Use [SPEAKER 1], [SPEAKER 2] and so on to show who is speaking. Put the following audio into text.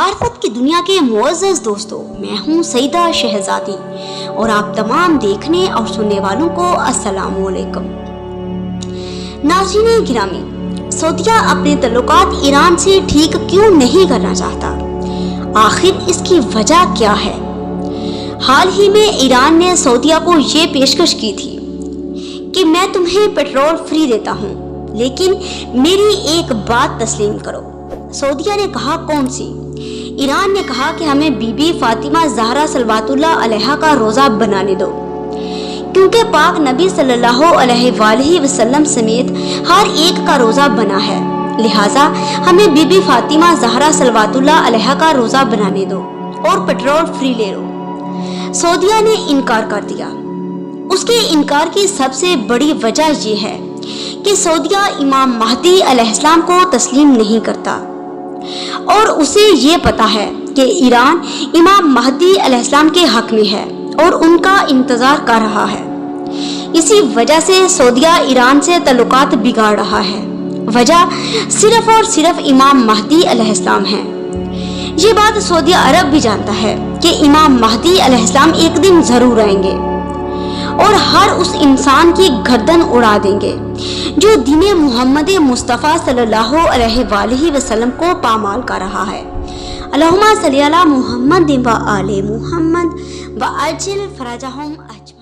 [SPEAKER 1] मार्फत की दुनिया के मुअज़्ज़ज़ दोस्तों, मैं हूँ सईदा शहजादी और आप तमाम देखने और सुनने वालों को अस्सलाम वालेकुम। नाज़रीन गिरामी, सऊदीया अपने तल्लुकात ईरान से ठीक क्यों नहीं करना चाहता? आखिर इसकी वजह क्या है? हाल ही में ईरान ने सऊदीया को ये पेशकश की थी कि मैं तुम्हें पेट्रोल फ्री देता हूँ, लेकिन मेरी एक बात तस्लीम करो। सऊदीया ने कहा, कौन सी? ईरान ने कहा कि हमें बीबी फातिमा ज़हरा सल्वातुल्लाह अलैहा का रोज़ा बनाने दो, क्योंकि पाक नबी सल्लल्लाहु अलैहि वसल्लम समेत हर एक का रोज़ा बना है, लिहाजा हमें बीबी फातिमा ज़हरा सल्वातुल्लाह अलैहा का रोज़ा बनाने दो और पेट्रोल फ्री ले लो। सऊदीया ने इनकार कर दिया। उसके इनकार की सबसे बड़ी वजह यह है कि सऊदीया इमाम महदी अलैहिस्सलाम को तस्लीम नहीं करता और उसे ये पता है कि ईरान इमाम महदी अलैहिस्सलाम के हक में है और उनका इंतजार कर रहा है। इसी वजह से सऊदीया ईरान से तल्लुकात बिगाड़ रहा है। वजह सिर्फ और सिर्फ इमाम महदी अलैहिस्सलाम है। ये बात सऊदी अरब भी जानता है कि इमाम महदी अलैहिस्सलाम एक दिन जरूर आएंगे और हर उस इंसान की गर्दन उड़ा देंगे जो दीन मुहम्मद मुस्तफ़ा सल्लल्लाहु अलैहि वसल्लम को पामाल कर रहा है। अल्लाहुम्मा सल्ली अला मुहम्मद व आले मुहम्मद व अज्जिल फरजहुम अजमईन।